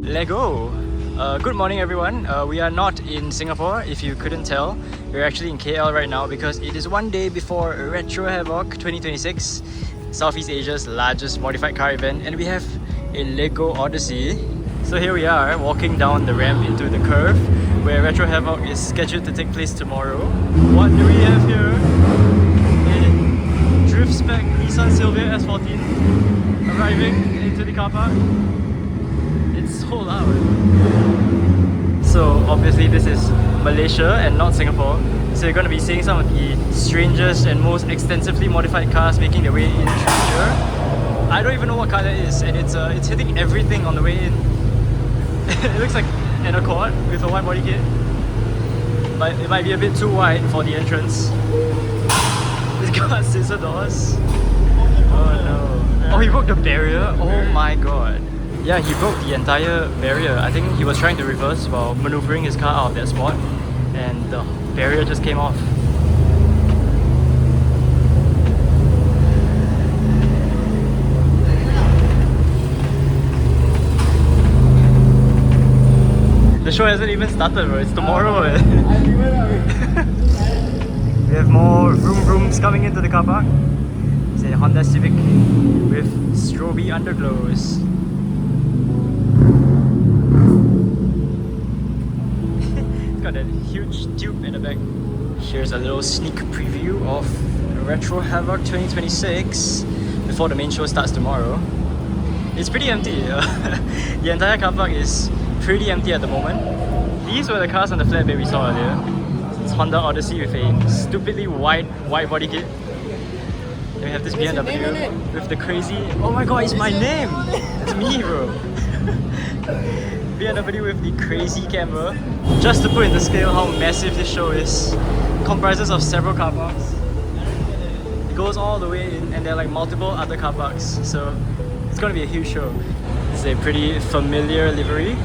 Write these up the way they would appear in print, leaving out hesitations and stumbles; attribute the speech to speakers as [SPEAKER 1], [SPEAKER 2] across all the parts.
[SPEAKER 1] Lego! Good morning everyone. We are not in Singapore, if you couldn't tell. We're actually in KL right now because it is one day before Retro Havoc 2026, Southeast Asia's largest modified car event, and we have a Lego Odyssey. So here we are, walking down the ramp into the curve where Retro Havoc is scheduled to take place tomorrow. What do we have here? A drift spec Nissan Silvia S14 arriving into the car park. It's so loud. So obviously this is Malaysia and not Singapore. So you're going to be seeing some of the strangest and most extensively modified cars making their way in through here. I don't even know what car that is, and it's hitting everything on the way in. It looks like an Accord with a wide body kit, but it might be a bit too wide for the entrance. It's got scissor doors. Oh no. Oh, he broke the barrier? Oh my god. Yeah, he broke the entire barrier. I think he was trying to reverse while maneuvering his car out of that spot, and the barrier just came off. The show hasn't even started, bro. It's tomorrow. We have more rooms coming into the car park. It's a Honda Civic with strobe underglows. Got that huge tube in the back. Here's a little sneak preview of Retro Havoc 2026 before the main show starts tomorrow. It's pretty empty. The entire car park is pretty empty at the moment. These were the cars on the flatbed we saw earlier. It's Honda Odyssey with a stupidly wide body kit. Then we have this BMW with the crazy... Oh my god, it's my name! It's me, bro! BMW with the crazy camera. Just to put into scale how massive this show is, it comprises of several car parks. It goes all the way in, and there are like multiple other car parks, so it's gonna be a huge show. It's a pretty familiar livery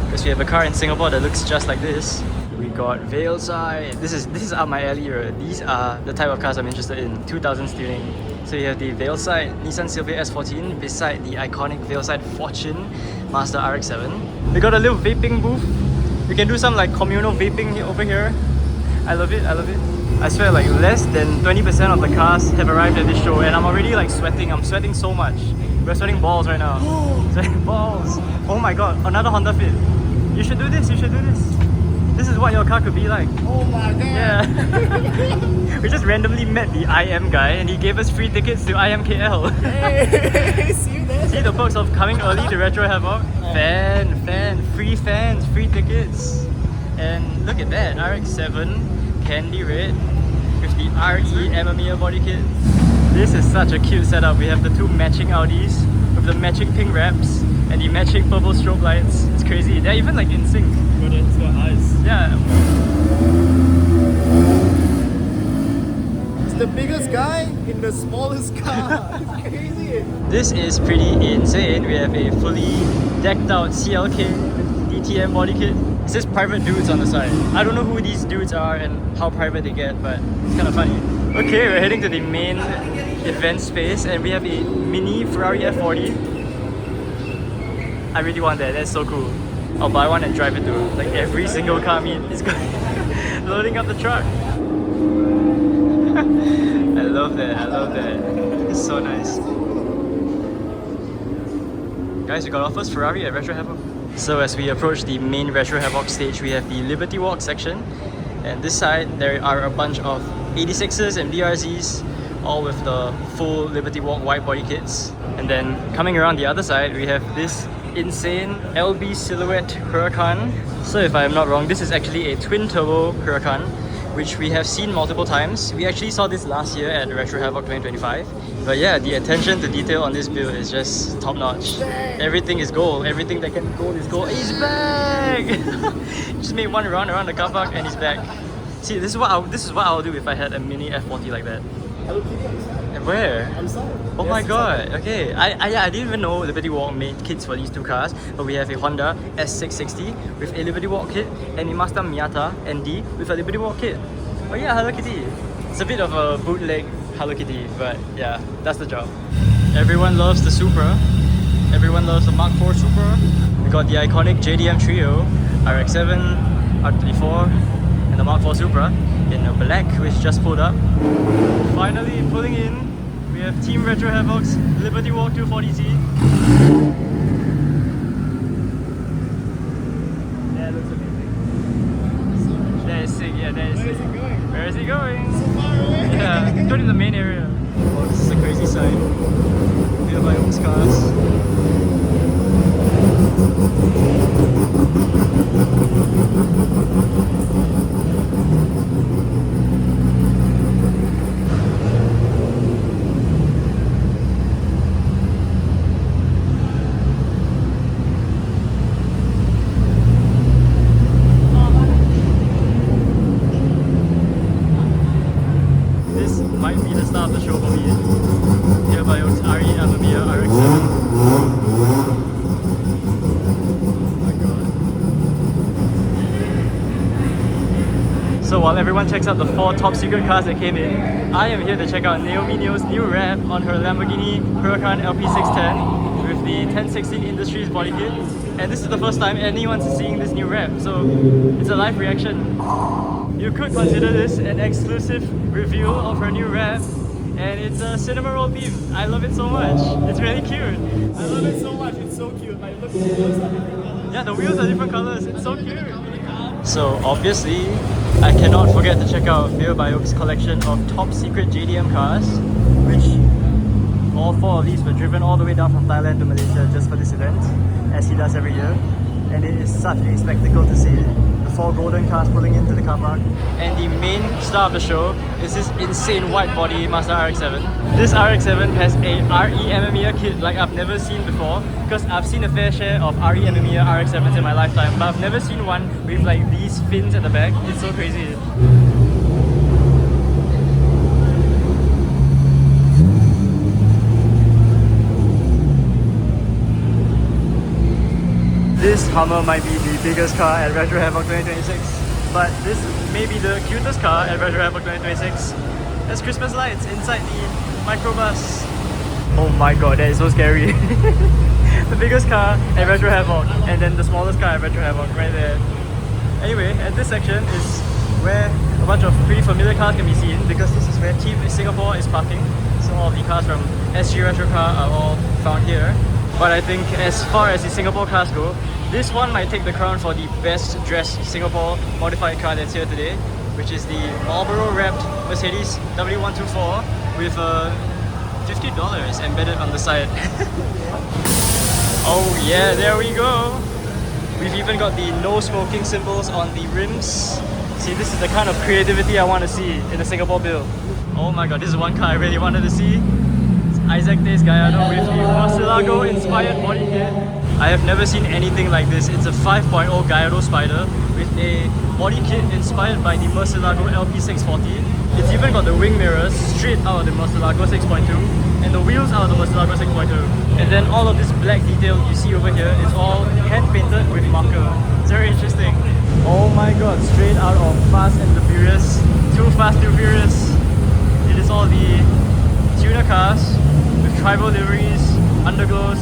[SPEAKER 1] because we have a car in Singapore that looks just like this. We got Veilside. This is up my alley. These are the type of cars I'm interested in. 2000s tuning. So you have the Veilside Nissan Silvia S14 beside the iconic Veilside Fortune Mazda RX-7. We got a little vaping booth. We can do some like communal vaping over here. I love it, I love it. I swear like less than 20% of the cars have arrived at this show, and I'm already like sweating. I'm sweating so much. We're sweating balls right now. Sweating balls. Oh my god, another Honda Fit. You should do this, you should do this. This is what your car could be like. Oh my god. Yeah. We just randomly met the IM guy and he gave us free tickets to IMKL.
[SPEAKER 2] Hey, see you there.
[SPEAKER 1] See the perks of coming early to Retro Havoc? Free fans, free tickets. And look at that, RX-7 candy red with the RE Mamiya body kit. This is such a cute setup. We have the two matching Audis with the matching pink wraps and the matching purple strobe lights. It's crazy. They're even like in sync.
[SPEAKER 2] It's got eyes.
[SPEAKER 1] Yeah.
[SPEAKER 2] It's the biggest guy in the smallest car. It's crazy.
[SPEAKER 1] This is pretty insane. We have a fully decked out CLK DTM body kit. It says private dudes on the side. I don't know who these dudes are and how private they get, but it's kind of funny. Okay, we're heading to the main event space and we have a mini Ferrari F40. I really want that. That's so cool. I'll buy one and drive it to like every single car meet. It's loading up the truck. I love that, I love that. It's so nice. Guys, we got our first Ferrari at Retro Havoc. So as we approach the main Retro Havoc stage, we have the Liberty Walk section. And this side, there are a bunch of 86s and BRZs, all with the full Liberty Walk wide body kits. And then coming around the other side, we have this insane LB Silhouette Huracan. So if I am not wrong, this is actually a twin turbo Huracan, which we have seen multiple times. We actually saw this last year at Retro Havoc 2025. But yeah, the attention to detail on this build is just top notch. Everything is gold. Everything that can be gold is gold. He's back! Just made one round around the car park and he's back. See, this is what I'll do if I had a mini F40 like that. Where? Oh my god, okay. I didn't even know Liberty Walk made kits for these two cars, but we have a Honda S660 with a Liberty Walk kit and a Mazda Miata ND with a Liberty Walk kit. Oh yeah, Hello Kitty. It's a bit of a bootleg Hello Kitty, but yeah, that's the job. Everyone loves the Supra. Everyone loves the Mark IV Supra. We got the iconic JDM Trio, RX-7, R34, and the Mark IV Supra in black, which just pulled up. Finally pulling in, we have Team Retro Havoc's Liberty Walk 240Z. That looks amazing. That is sick, yeah, that is sick. Where is he going?
[SPEAKER 2] So far away.
[SPEAKER 1] Yeah, go to the main area. Oh, this is a crazy sight. Here by Oaks cars. This might be the start of the show for me. Here by Oaks RE Amamiya RX-7. So while everyone checks out the 4 top secret cars that came in, I am here to check out Naomi Neo's new wrap on her Lamborghini Huracan LP610 with the 1016 Industries body kit. And this is the first time anyone's seeing this new wrap, so it's a live reaction. You could consider this an exclusive review of her new wrap, and it's a cinema roll theme. I love it so much. It's really cute.
[SPEAKER 2] I love it so much. It's so cute. Like, look, the wheels are different colors.
[SPEAKER 1] Yeah, the wheels are different colors. It's so cute. So obviously, I cannot forget to check out Veer by Oaks' collection of top secret JDM cars, which all 4 of these were driven all the way down from Thailand to Malaysia just for this event, as he does every year. And it is such a spectacle to see the 4 golden cars pulling into the car park. And the main star of the show is this insane white body Mazda RX-7. This RX-7 has a RE Amamiya kit like I've never seen before, because I've seen a fair share of RE Amamiya RX-7s in my lifetime, but I've never seen one with like these fins at the back. It's so crazy. This Hummer might be the biggest car at Retro Havoc 2026, but this may be the cutest car at Retro Havoc 2026. There's Christmas lights inside the microbus. Oh my god, that is so scary. The biggest car at Retro Havoc, and then the smallest car at Retro Havoc right there. Anyway, at this section is where a bunch of pretty familiar cars can be seen, because this is where Team Singapore is parking. So all of the cars from SG Retro Car are all found here. But I think as far as the Singapore cars go, this one might take the crown for the best dressed Singapore modified car that's here today, which is the Marlboro wrapped Mercedes W124 with $50 embedded on the side. Oh yeah, there we go! We've even got the no smoking symbols on the rims. See, this is the kind of creativity I want to see in a Singapore build. Oh my god, this is one car I really wanted to see. Isaac Days Gallardo with the Murcielago inspired body kit. I have never seen anything like this. It's a 5.0 Gallardo Spider with a body kit inspired by the Murcielago LP640. It's even got the wing mirrors straight out of the Murcielago 6.2 and the wheels out of the Murcielago 6.2. And then all of this black detail you see over here is all hand painted with marker. It's very interesting. Oh my god, straight out of Fast and the Furious. Too Fast, Too Furious. It is all the tuner cars with tribal liveries, underglows.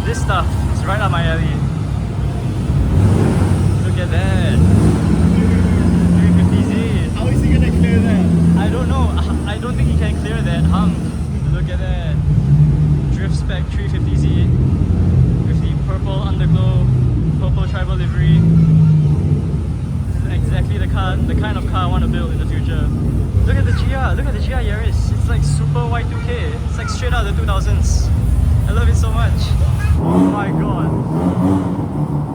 [SPEAKER 1] This stuff is right up my alley. Look at that. 350Z.
[SPEAKER 2] How is he gonna clear that?
[SPEAKER 1] I don't know. I don't think he can clear that hump. Look at that. Drift Spec 350Z with the purple underglow, purple tribal livery. This is exactly the kind of car I want to build in the future. Look at the GR. Look at the GR Yaris. It's like super Y2K. It's like straight out of the 2000s. I love it so much. Oh my god.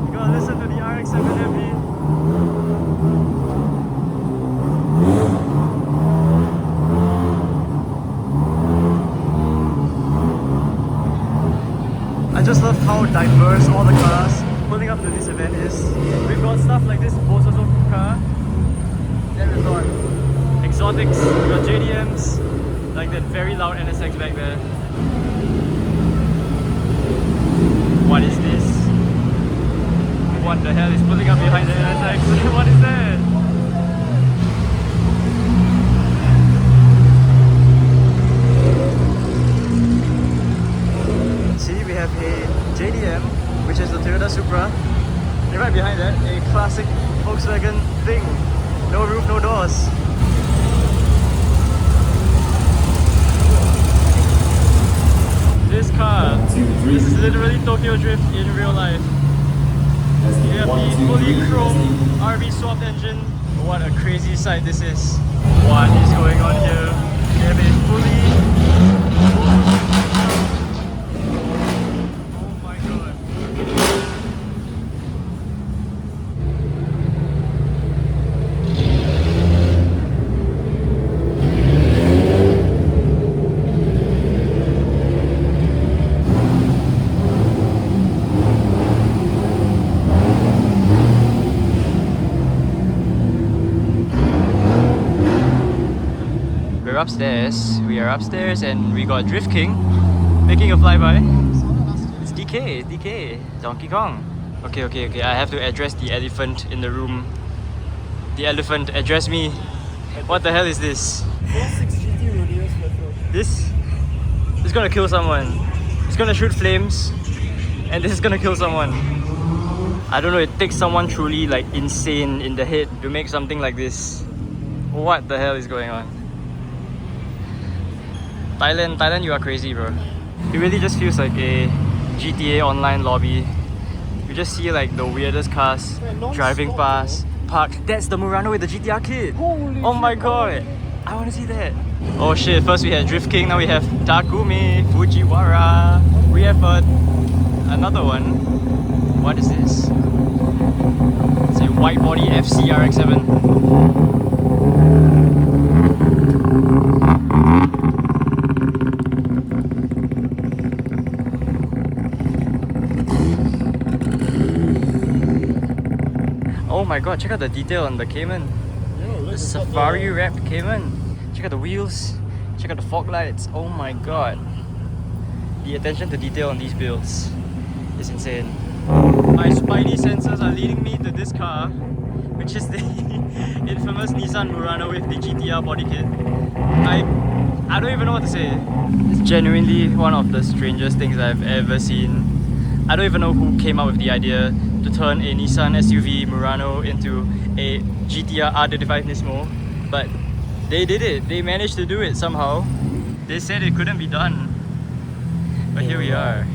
[SPEAKER 1] You gotta listen to the RX-7 MV. I just love how diverse all the cars pulling up to this event is. We've got stuff like this Bososo car. Then we've got exotics, we've got JDMs, like that very loud NSX back there. What is this? What the hell is pulling up behind the NSX? What is that? See, we have a JDM, which is the Toyota Supra. And right behind that, a classic Volkswagen thing. No roof, no doors. This car, this is literally Tokyo Drift in real life. You have the fully chrome RV swapped engine. What a crazy sight this is. What is going on here? You have a fully... Oh my god. We are upstairs and we got Drift King making a flyby. It's DK, Donkey Kong. Okay, I have to address the elephant in the room. The elephant, address me. What the hell is this?
[SPEAKER 2] 46 GT Rodeos Retro.
[SPEAKER 1] This is gonna kill someone. It's gonna shoot flames and this is gonna kill someone. I don't know, it takes someone truly like insane in the head to make something like this. What the hell is going on? Thailand, you are crazy, bro. It really just feels like a GTA online lobby. You just see like the weirdest cars driving past, parked. That's the Murano with the GTR kit. Oh my god, I want to see that. Oh shit, first we had Drift King, now we have Takumi, Fujiwara. We have another one. What is this? It's a white body FC RX-7. Oh my god, check out the detail on the Cayman. The safari wrapped Cayman. Check out the wheels. Check out the fog lights. Oh my god. The attention to detail on these builds is insane. My spidey senses are leading me to this car, which is the infamous Nissan Murano with the GTR body kit. I don't even know what to say. It's genuinely one of the strangest things I've ever seen. I don't even know who came up with the idea to turn a Nissan SUV Murano into a GTR R35 Nismo, but they did it. They managed to do it somehow. They said it couldn't be done, but here we are.